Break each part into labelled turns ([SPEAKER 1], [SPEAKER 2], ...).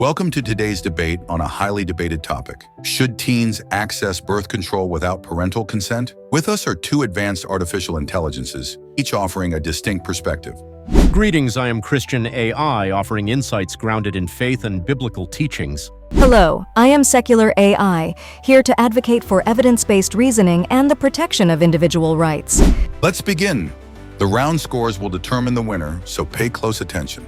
[SPEAKER 1] Welcome to today's debate on a highly debated topic. Should teens access birth control without parental consent? With us are two advanced artificial intelligences, each offering a distinct perspective.
[SPEAKER 2] Greetings, I am Christian AI, offering insights grounded in faith and biblical teachings.
[SPEAKER 3] Hello, I am Secular AI, here to advocate for evidence-based reasoning and the protection of individual rights.
[SPEAKER 1] Let's begin. The round scores will determine the winner, so pay close attention.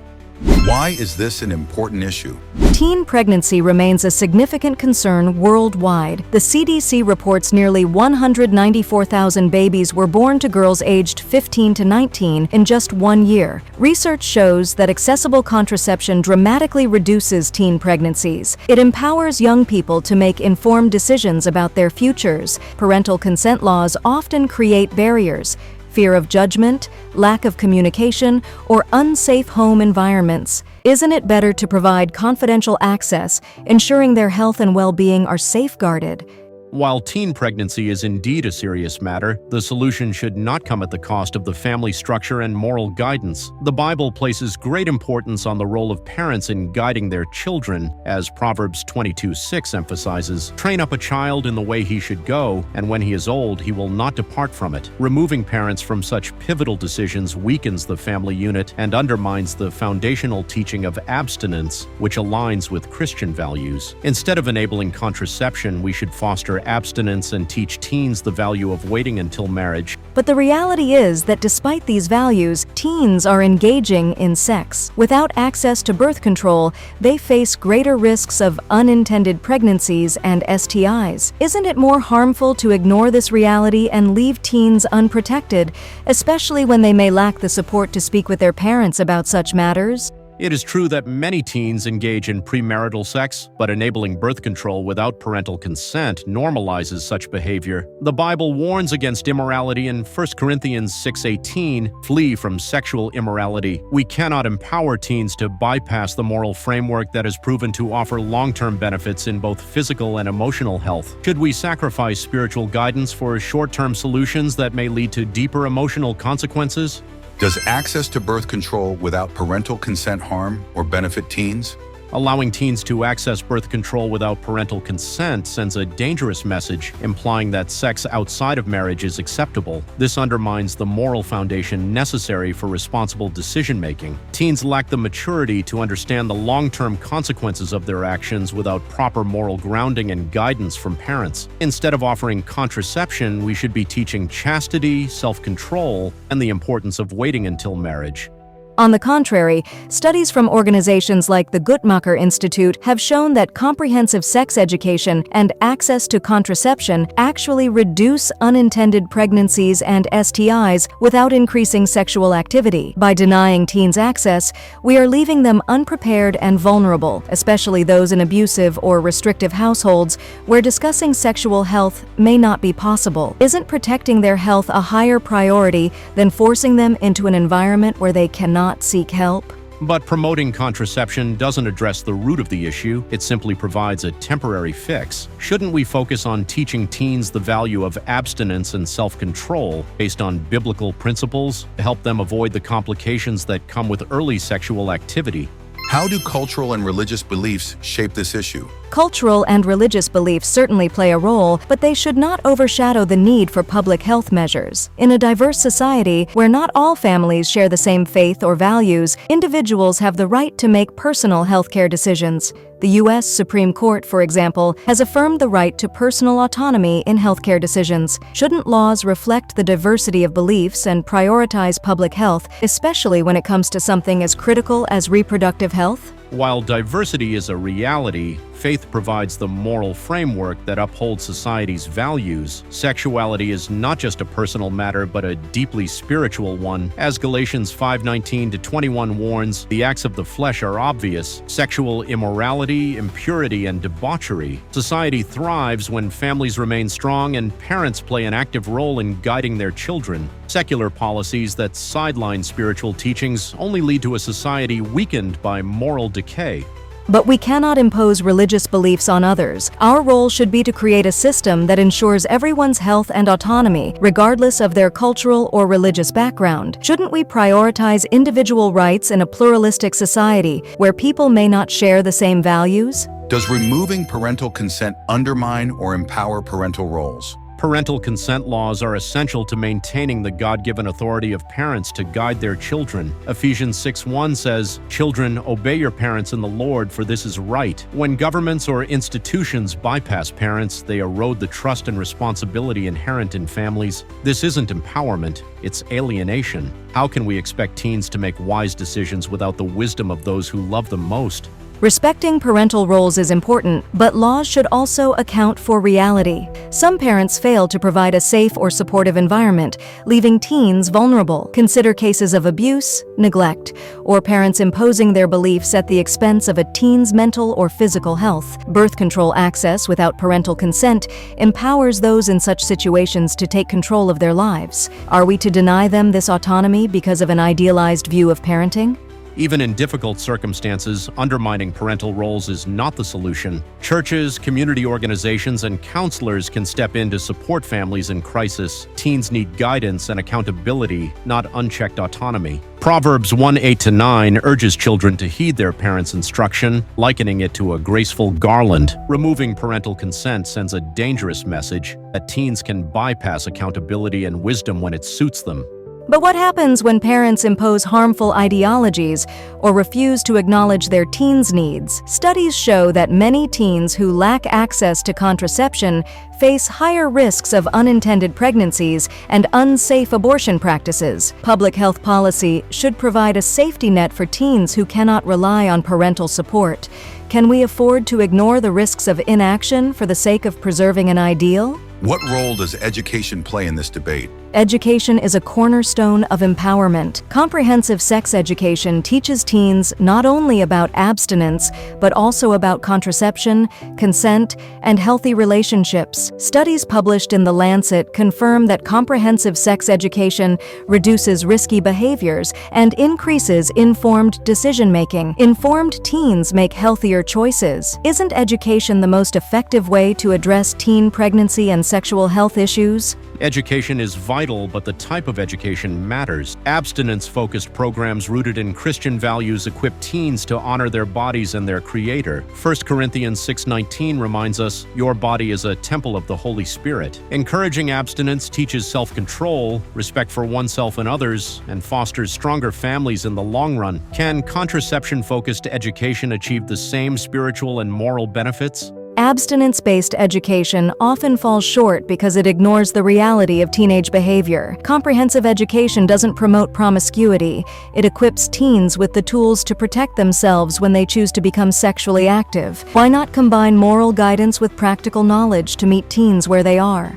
[SPEAKER 1] Why is this an important issue?
[SPEAKER 3] Teen pregnancy remains a significant concern worldwide. The CDC reports nearly 194,000 babies were born to girls aged 15 to 19 in just 1 year. Research shows that accessible contraception dramatically reduces teen pregnancies. It empowers young people to make informed decisions about their futures. Parental consent laws often create barriers: fear of judgment, lack of communication, or unsafe home environments. Isn't it better to provide confidential access, ensuring their health and well-being are safeguarded?
[SPEAKER 2] While teen pregnancy is indeed a serious matter, the solution should not come at the cost of the family structure and moral guidance. The Bible places great importance on the role of parents in guiding their children, as Proverbs 22:6 emphasizes, "Train up a child in the way he should go, and when he is old, he will not depart from it." Removing parents from such pivotal decisions weakens the family unit and undermines the foundational teaching of abstinence, which aligns with Christian values. Instead of enabling contraception, we should foster abstinence and teach teens the value of waiting until marriage.
[SPEAKER 3] But the reality is that despite these values, teens are engaging in sex. Without access to birth control, they face greater risks of unintended pregnancies and STIs. Isn't it more harmful to ignore this reality and leave teens unprotected, especially when they may lack the support to speak with their parents about such matters?
[SPEAKER 2] It is true that many teens engage in premarital sex, but enabling birth control without parental consent normalizes such behavior. The Bible warns against immorality in 1 Corinthians 6:18, "Flee from sexual immorality." We cannot empower teens to bypass the moral framework that has proven to offer long-term benefits in both physical and emotional health. Should we sacrifice spiritual guidance for short-term solutions that may lead to deeper emotional consequences?
[SPEAKER 1] Does access to birth control without parental consent harm or benefit teens?
[SPEAKER 2] Allowing teens to access birth control without parental consent sends a dangerous message, implying that sex outside of marriage is acceptable. This undermines the moral foundation necessary for responsible decision-making. Teens lack the maturity to understand the long-term consequences of their actions without proper moral grounding and guidance from parents. Instead of offering contraception, we should be teaching chastity, self-control, and the importance of waiting until marriage.
[SPEAKER 3] On the contrary, studies from organizations like the Guttmacher Institute have shown that comprehensive sex education and access to contraception actually reduce unintended pregnancies and STIs without increasing sexual activity. By denying teens access, we are leaving them unprepared and vulnerable, especially those in abusive or restrictive households where discussing sexual health may not be possible. Isn't protecting their health a higher priority than forcing them into an environment where they cannot seek help?
[SPEAKER 2] But promoting contraception doesn't address the root of the issue, it simply provides a temporary fix. Shouldn't we focus on teaching teens the value of abstinence and self-control based on biblical principles to help them avoid the complications that come with early sexual activity?
[SPEAKER 1] How do cultural and religious beliefs shape this issue?
[SPEAKER 3] Cultural and religious beliefs certainly play a role, but they should not overshadow the need for public health measures. In a diverse society where not all families share the same faith or values, individuals have the right to make personal healthcare decisions. The U.S. Supreme Court, for example, has affirmed the right to personal autonomy in healthcare decisions. Shouldn't laws reflect the diversity of beliefs and prioritize public health, especially when it comes to something as critical as reproductive health?
[SPEAKER 2] While diversity is a reality, faith provides the moral framework that upholds society's values. Sexuality is not just a personal matter, but a deeply spiritual one. As Galatians 5:19-21 warns, the acts of the flesh are obvious: sexual immorality, impurity, and debauchery. Society thrives when families remain strong and parents play an active role in guiding their children. Secular policies that sideline spiritual teachings only lead to a society weakened by moral decay.
[SPEAKER 3] But we cannot impose religious beliefs on others. Our role should be to create a system that ensures everyone's health and autonomy, regardless of their cultural or religious background. Shouldn't we prioritize individual rights in a pluralistic society where people may not share the same values?
[SPEAKER 1] Does removing parental consent undermine or empower parental roles?
[SPEAKER 2] Parental consent laws are essential to maintaining the God-given authority of parents to guide their children. Ephesians 6:1 says, "Children, obey your parents in the Lord, for this is right." When governments or institutions bypass parents, they erode the trust and responsibility inherent in families. This isn't empowerment, it's alienation. How can we expect teens to make wise decisions without the wisdom of those who love them most?
[SPEAKER 3] Respecting parental roles is important, but laws should also account for reality. Some parents fail to provide a safe or supportive environment, leaving teens vulnerable. Consider cases of abuse, neglect, or parents imposing their beliefs at the expense of a teen's mental or physical health. Birth control access without parental consent empowers those in such situations to take control of their lives. Are we to deny them this autonomy because of an idealized view of parenting?
[SPEAKER 2] Even in difficult circumstances, undermining parental roles is not the solution. Churches, community organizations, and counselors can step in to support families in crisis. Teens need guidance and accountability, not unchecked autonomy. Proverbs 1:8-9 urges children to heed their parents' instruction, likening it to a graceful garland. Removing parental consent sends a dangerous message that teens can bypass accountability and wisdom when it suits them.
[SPEAKER 3] But what happens when parents impose harmful ideologies or refuse to acknowledge their teens' needs? Studies show that many teens who lack access to contraception face higher risks of unintended pregnancies and unsafe abortion practices. Public health policy should provide a safety net for teens who cannot rely on parental support. Can we afford to ignore the risks of inaction for the sake of preserving an ideal?
[SPEAKER 1] What role does education play in this debate?
[SPEAKER 3] Education is a cornerstone of empowerment. Comprehensive sex education teaches teens not only about abstinence, but also about contraception, consent, and healthy relationships. Studies published in The Lancet confirm that comprehensive sex education reduces risky behaviors and increases informed decision-making. Informed teens make healthier choices. Isn't education the most effective way to address teen pregnancy and sexual health issues?
[SPEAKER 2] Education is vital, but the type of education matters. Abstinence-focused programs rooted in Christian values equip teens to honor their bodies and their Creator. 1 Corinthians 6:19 reminds us, "Your body is a temple of the Holy Spirit." Encouraging abstinence teaches self-control, respect for oneself and others, and fosters stronger families in the long run. Can contraception-focused education achieve the same spiritual and moral benefits?
[SPEAKER 3] Abstinence-based education often falls short because it ignores the reality of teenage behavior. Comprehensive education doesn't promote promiscuity. It equips teens with the tools to protect themselves when they choose to become sexually active. Why not combine moral guidance with practical knowledge to meet teens where they are?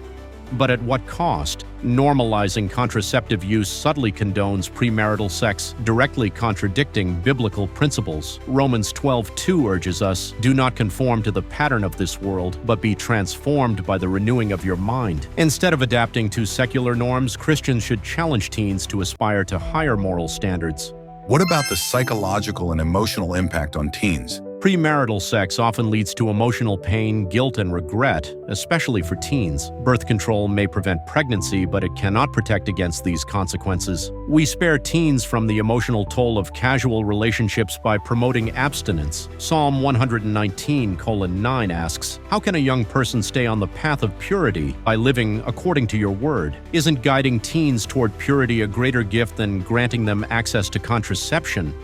[SPEAKER 2] But at what cost? Normalizing contraceptive use subtly condones premarital sex, directly contradicting biblical principles. Romans 12:2 urges us, "Do not conform to the pattern of this world, but be transformed by the renewing of your mind." Instead of adapting to secular norms, Christians should challenge teens to aspire to higher moral standards.
[SPEAKER 1] What about the psychological and emotional impact on teens?
[SPEAKER 2] Premarital sex often leads to emotional pain, guilt, and regret, especially for teens. Birth control may prevent pregnancy, but it cannot protect against these consequences. We spare teens from the emotional toll of casual relationships by promoting abstinence. Psalm 119:9 asks, "How can a young person stay on the path of purity? By living according to your word." Isn't guiding teens toward purity a greater gift than granting them access to contraception?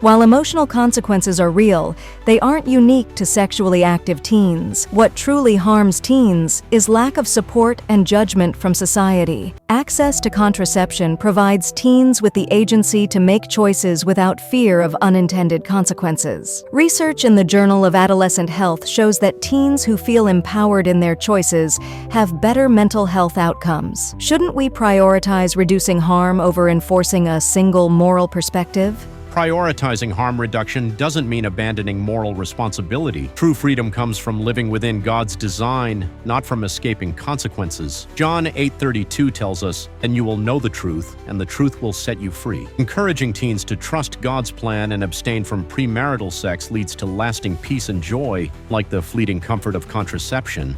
[SPEAKER 3] While emotional consequences are real, they aren't unique to sexually active teens. What truly harms teens is lack of support and judgment from society. Access to contraception provides teens with the agency to make choices without fear of unintended consequences. Research in the Journal of Adolescent Health shows that teens who feel empowered in their choices have better mental health outcomes. Shouldn't we prioritize reducing harm over enforcing a single moral perspective?
[SPEAKER 2] Prioritizing harm reduction doesn't mean abandoning moral responsibility. True freedom comes from living within God's design, not from escaping consequences. John 8:32 tells us, "And you will know the truth, and the truth will set you free." Encouraging teens to trust God's plan and abstain from premarital sex leads to lasting peace and joy, like the fleeting comfort of contraception.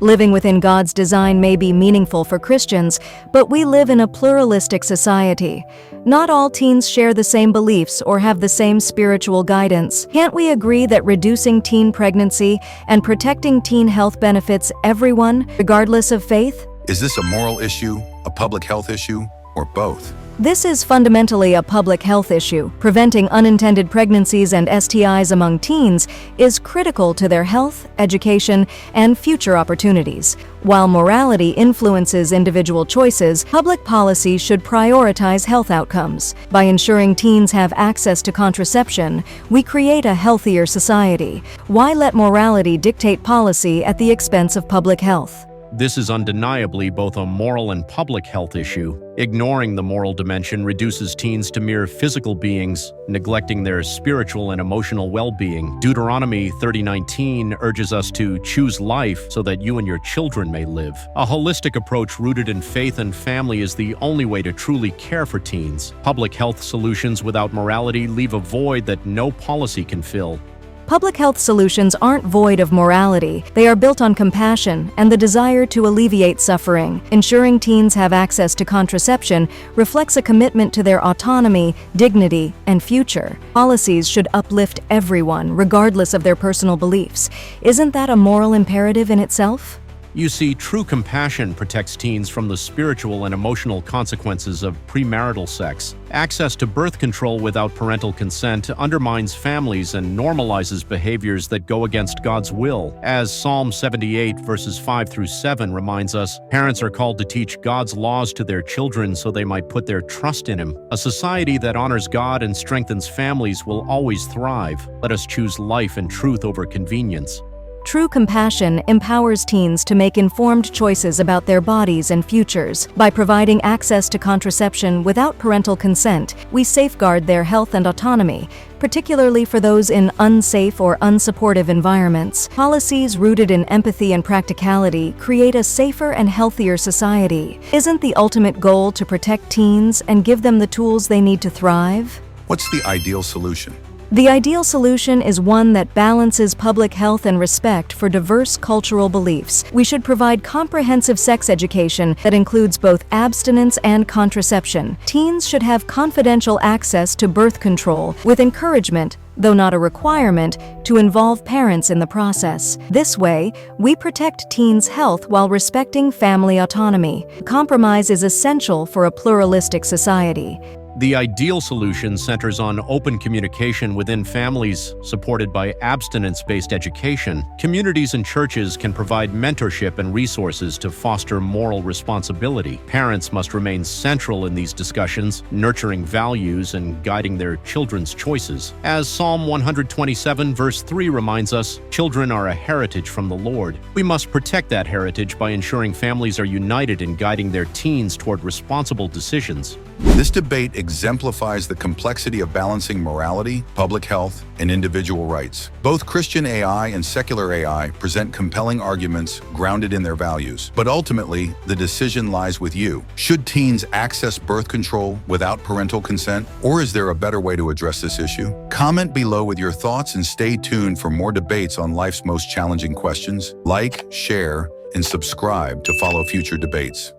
[SPEAKER 3] Living within God's design may be meaningful for Christians, but we live in a pluralistic society. Not all teens share the same beliefs or have the same spiritual guidance. Can't we agree that reducing teen pregnancy and protecting teen health benefits everyone, regardless of faith?
[SPEAKER 1] Is this a moral issue, a public health issue, or both?
[SPEAKER 3] This is fundamentally a public health issue. Preventing unintended pregnancies and STIs among teens is critical to their health, education, and future opportunities. While morality influences individual choices, public policy should prioritize health outcomes. By ensuring teens have access to contraception, we create a healthier society. Why let morality dictate policy at the expense of public health?
[SPEAKER 2] This is undeniably both a moral and public health issue. Ignoring the moral dimension reduces teens to mere physical beings, neglecting their spiritual and emotional well-being. Deuteronomy 30:19 urges us to choose life so that you and your children may live. A holistic approach rooted in faith and family is the only way to truly care for teens. Public health solutions without morality leave a void that no policy can fill.
[SPEAKER 3] Public health solutions aren't void of morality. They are built on compassion and the desire to alleviate suffering. Ensuring teens have access to contraception reflects a commitment to their autonomy, dignity, and future. Policies should uplift everyone, regardless of their personal beliefs. Isn't that a moral imperative in itself?
[SPEAKER 2] You see, true compassion protects teens from the spiritual and emotional consequences of premarital sex. Access to birth control without parental consent undermines families and normalizes behaviors that go against God's will. As Psalm 78 verses 5 through 7 reminds us, parents are called to teach God's laws to their children so they might put their trust in Him. A society that honors God and strengthens families will always thrive. Let us choose life and truth over convenience.
[SPEAKER 3] True compassion empowers teens to make informed choices about their bodies and futures. By providing access to contraception without parental consent, we safeguard their health and autonomy, particularly for those in unsafe or unsupportive environments. Policies rooted in empathy and practicality create a safer and healthier society. Isn't the ultimate goal to protect teens and give them the tools they need to thrive?
[SPEAKER 1] What's the ideal solution?
[SPEAKER 3] The ideal solution is one that balances public health and respect for diverse cultural beliefs. We should provide comprehensive sex education that includes both abstinence and contraception. Teens should have confidential access to birth control with encouragement, though not a requirement, to involve parents in the process. This way, we protect teens' health while respecting family autonomy. Compromise is essential for a pluralistic society.
[SPEAKER 2] The ideal solution centers on open communication within families, supported by abstinence-based education. Communities and churches can provide mentorship and resources to foster moral responsibility. Parents must remain central in these discussions, nurturing values and guiding their children's choices. As Psalm 127 verse 3 reminds us, children are a heritage from the Lord. We must protect that heritage by ensuring families are united in guiding their teens toward responsible decisions.
[SPEAKER 1] This debate exemplifies the complexity of balancing morality, public health, and individual rights. Both Christian AI and secular AI present compelling arguments grounded in their values. But ultimately, the decision lies with you. Should teens access birth control without parental consent? Or is there a better way to address this issue? Comment below with your thoughts and stay tuned for more debates on life's most challenging questions. Like, share, and subscribe to follow future debates.